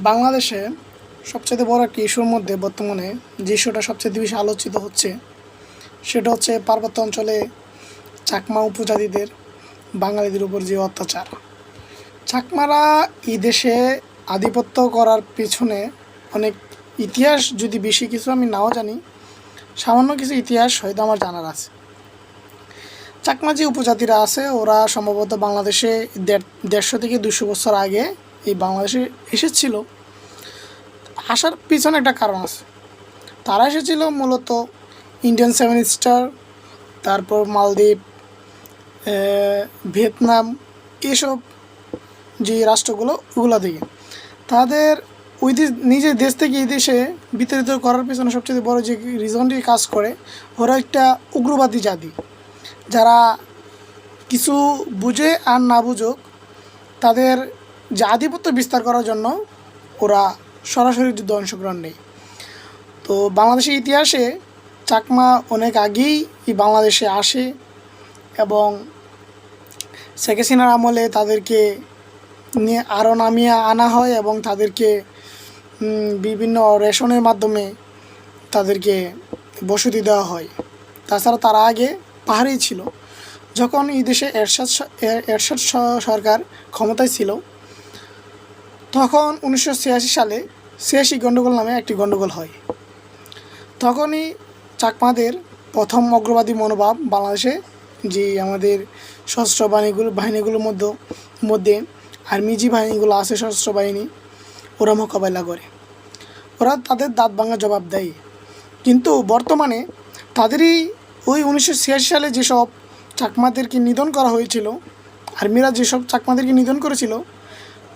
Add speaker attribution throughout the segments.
Speaker 1: বাংলাদেশে সবচেয়ে বড় একটি ইস্যুর মধ্যে বর্তমানে যে ইস্যুটা সবচেয়ে বেশি আলোচিত হচ্ছে সেটা হচ্ছে পার্বত্য অঞ্চলে চাকমা উপজাতিদের বাঙালিদের উপর যে অত্যাচার। চাকমারা এই দেশে আধিপত্য করার পেছনে অনেক ইতিহাস, যদি বেশি কিছু আমি নাও জানি, সামান্য কিছু ইতিহাস হয়তো আমার জানার আছে। চাকমা যে উপজাতিরা আছে ওরা সম্ভবত বাংলাদেশে 150 থেকে 200 বছর আগে এই বাংলাদেশে এসেছিল। আসার পিছনে একটা কারণ আছে। তারা এসেছিল মূলত ইন্ডিয়ান সেভেন স্টার, তারপর মালদ্বীপ, ভিয়েতনাম, এসব যে রাষ্ট্রগুলো ওগুলো থেকে তাদের ওই নিজের দেশ থেকে এই দেশে বিতাড়িত করার পেছনে সবচেয়ে বড় যে রিজনটি কাজ করে, ওরা একটা উগ্রবাদী জাতি, যারা কিছু বুঝে আর না বুঝুক তাদের যে আধিপত্য বিস্তার করার জন্য ওরা সরাসরি যুদ্ধ অংশগ্রহণ নেই। তো বাংলাদেশের ইতিহাসে চাকমা অনেক আগেই এই বাংলাদেশে আসে এবং শেখ হাসিনার আমলে তাদেরকে নিয়ে আরও নামিয়ে আনা হয় এবং তাদেরকে বিভিন্ন রেশনের মাধ্যমে তাদেরকে বসতি দেওয়া হয়। তাছাড়া তারা আগে পাহাড়েই ছিল। যখন এই দেশে এরশাদ সরকার ক্ষমতায় ছিল, তখন 1986 সালে 86 গণ্ডগোল নামে একটি গণ্ডগোল হয়। তখনই চাকমাদের প্রথম অগ্রবাদী মনোভাব বাংলাদেশে যে আমাদের সশস্ত্র বাহিনীগুলোর মধ্যে আর্মি যে বাহিনীগুলো আছে, সশস্ত্র বাহিনী, ওরা মোকাবেলা করে, ওরা তাদের দাঁত ভাঙা জবাব দেয়। কিন্তু বর্তমানে তাদেরই ওই 1986 সালে যেসব চাকমাদেরকে নিধন করা হয়েছিল, আর্মিরা যেসব চাকমাদেরকে নিধন করেছিল,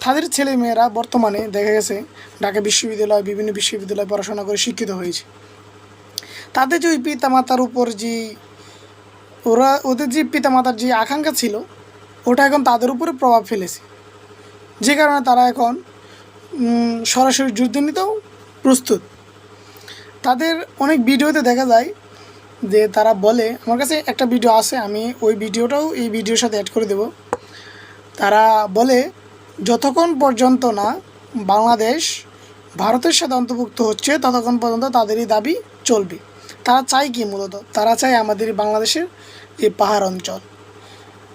Speaker 1: তাদের ছেলেমেয়েরা বর্তমানে দেখা গেছে ঢাকা বিশ্ববিদ্যালয়, বিভিন্ন বিশ্ববিদ্যালয়ে পড়াশোনা করে শিক্ষিত হয়েছে। তাদের যে ওই পিতামাতার উপর যে ওদের যে পিতামাতার যে আকাঙ্ক্ষা ছিল, ওটা এখন তাদের উপরে প্রভাব ফেলেছে, যে কারণে তারা এখন সরাসরি যুদ্ধ নিতেও প্রস্তুত। তাদের অনেক ভিডিওতে দেখা যায় যে তারা বলে, আমার কাছে একটা ভিডিও আছে, আমি ওই ভিডিওটাও এই ভিডিওর সাথে অ্যাড করে দেব। তারা বলে যতক্ষণ পর্যন্ত না বাংলাদেশ ভারতের সাথে অন্তর্ভুক্ত হচ্ছে ততক্ষণ পর্যন্ত তাদেরই দাবি চলবে। তারা চায় কি মূলত? তারা চায় আমাদের বাংলাদেশের যে পাহাড় অঞ্চল।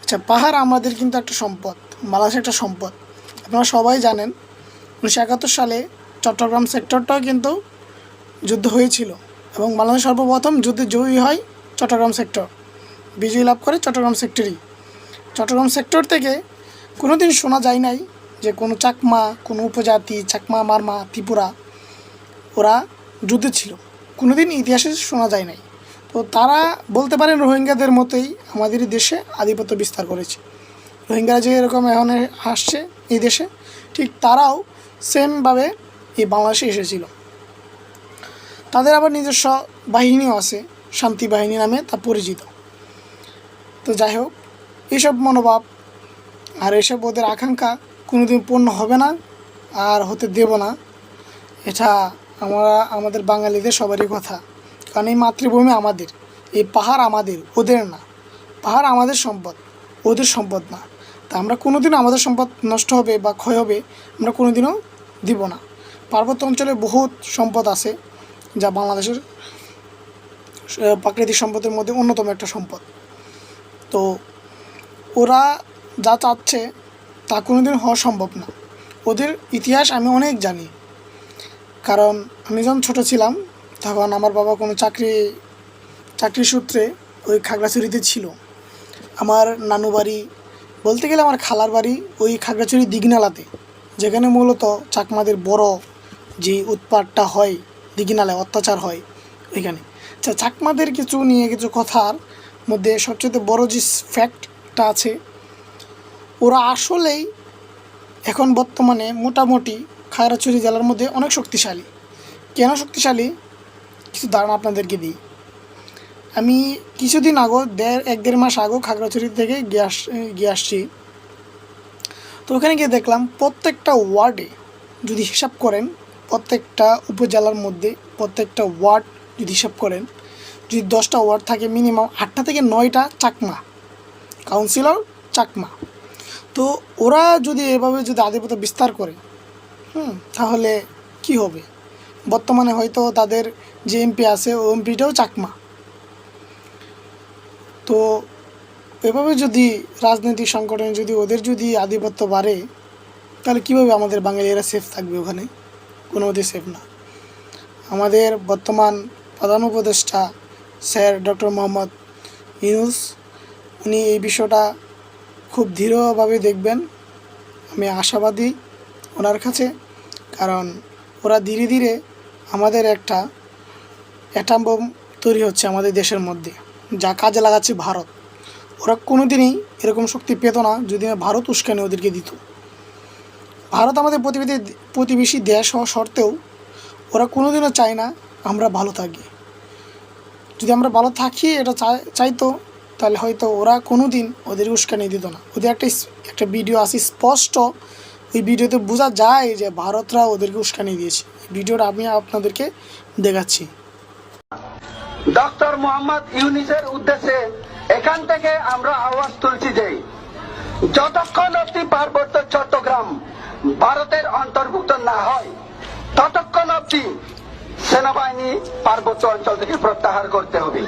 Speaker 1: আচ্ছা, পাহাড় আমাদের কিন্তু একটা সম্পদ, বাংলাদেশের একটা সম্পদ। আপনারা সবাই জানেন 1971 সালে চট্টগ্রাম সেক্টরটাও কিন্তু যুদ্ধ হয়েছিল এবং বাংলাদেশ সর্বপ্রথম যুদ্ধে জয়ী হয় চট্টগ্রাম সেক্টর, বিজয় লাভ করে চট্টগ্রাম সেক্টরই। চট্টগ্রাম সেক্টর থেকে কোনো দিন শোনা যায় নাই যে কোনো চাকমা, কোনো উপজাতি, চাকমা, মারমা, ত্রিপুরা ওরা যুদ্ধে ছিল, কোনো দিন ইতিহাসে শোনা যায় নাই। তো তারা বলতে পারেন রোহিঙ্গাদের মতোই আমাদের দেশে আধিপত্য বিস্তার করেছে। রোহিঙ্গারা যে এরকম এখন আসছে এই দেশে, ঠিক তারাও সেমভাবে এই বাংলাদেশে এসেছিল। তাদের আবার নিজস্ব বাহিনীও আছে, শান্তি বাহিনী নামে তা পরিচিত। তো যাই হোক, এইসব মনোভাব আর এসব ওদের আকাঙ্ক্ষা কোনোদিন পূর্ণ হবে না আর হতে দেব না। এটা আমাদের বাঙালিদের সবারই কথা, কারণ এই মাতৃভূমি আমাদের, এই পাহাড় আমাদের, ওদের না। পাহাড় আমাদের সম্পদ, ওদের সম্পদ না। তা আমরা কোনোদিনও আমাদের সম্পদ নষ্ট হবে বা ক্ষয় হবে আমরা কোনোদিনও দিব না। পার্বত্য অঞ্চলে বহুত সম্পদ আছে যা বাংলাদেশের প্রাকৃতিক সম্পদের মধ্যে অন্যতম একটা সম্পদ। তো ওরা যা চাচ্ছে তা কোনোদিন হওয়া সম্ভব না। ওদের ইতিহাস আমি অনেক জানি, কারণ আমি যখন ছোটো ছিলাম তখন আমার বাবা কোনো চাকরি সূত্রে ওই খাগড়াছড়িতে ছিল। আমার নানু বাড়ি, বলতে গেলে আমার খালার বাড়ি ওই খাগড়াছড়ি দিঘিনালাতে, যেখানে মূলত চাকমাদের বড় যে উৎপাতটা হয়, দিঘিনালায় অত্যাচার হয় ওইখানে। চাকমাদের কিছু নিয়ে কিছু কথার মধ্যে সবচেয়ে বড় যে ফ্যাক্টটা আছে, ওরা আসলেই এখন বর্তমানে মোটামুটি খাগড়াছড়ি জেলার মধ্যে অনেক শক্তিশালী। কেন শক্তিশালী কিছু ধারণা আপনাদেরকে দিই। আমি কিছুদিন আগো এক দেড় মাস আগেও খাগড়াছড়ি থেকে গিয়ে আসছি। তো ওখানে গিয়ে দেখলাম প্রত্যেকটা ওয়ার্ডে যদি হিসাব করেন, প্রত্যেকটা উপজেলার মধ্যে প্রত্যেকটা ওয়ার্ড যদি হিসাব করেন, যদি 10টা ওয়ার্ড থাকে মিনিমাম 8টা থেকে 9টা চাকমা, কাউন্সিলর চাকমা। তো ওরা যদি এভাবে যদি আধিপত্য বিস্তার করে তাহলে কি হবে? বর্তমানে হয়তো তাদের যে এমপি আছে ও এমপিটাও চাকমা। তো এভাবে যদি রাজনৈতিক সংগঠনে যদি ওদের যদি আধিপত্য বাড়ে, তাহলে কীভাবে আমাদের বাঙালিরা সেফ থাকবে ওখানে? কোনো মতেই সেফ না। আমাদের বর্তমান প্রধান উপদেষ্টা স্যার ডক্টর মোহাম্মদ ইউনূস, উনি এই বিষয়টা খুব দৃঢ়ভাবে দেখবেন। আমি আশাবাদী ওনার কাছে, কারণ ওরা ধীরে ধীরে আমাদের একটা অ্যাটম বোম তৈরি হচ্ছে আমাদের দেশের মধ্যে, যা কাজে লাগাচ্ছে ভারত। ওরা কোনো দিনই এরকম শক্তি পেত না যদি না ভারত উস্কানি ওদেরকে দিত। ভারত আমাদের প্রতিবেশী দেশ হওয়া সত্ত্বেও ওরা কোনো দিনও চায় না আমরা ভালো থাকি। যদি আমরা ভালো থাকি এটা চাইতো, তাহলে হয়তো ওরা কোনো দিন ওদের উস্কানি দিত না। ওদের একটা ভিডিও আছে স্পষ্ট, ওই ভিডিওতে বোঝা যায় যে ভারতরা ওদেরকে উস্কানি দিয়েছে। ভিডিওটা আমি আপনাদেরকে দেখাচ্ছি।
Speaker 2: ডক্টর মোহাম্মদ ইউনূসের উদ্দেশ্যে এখান থেকে আমরা আওয়াজ তুলছি যে যতক্ষণ অব্দি পার্বত্য চট্টগ্রাম ভারতের অন্তর্ভুক্ত না হয়, ততক্ষণ অব্দি সেনাবাহিনী পার্বত্য অঞ্চল থেকে প্রত্যাহার করতে হবে।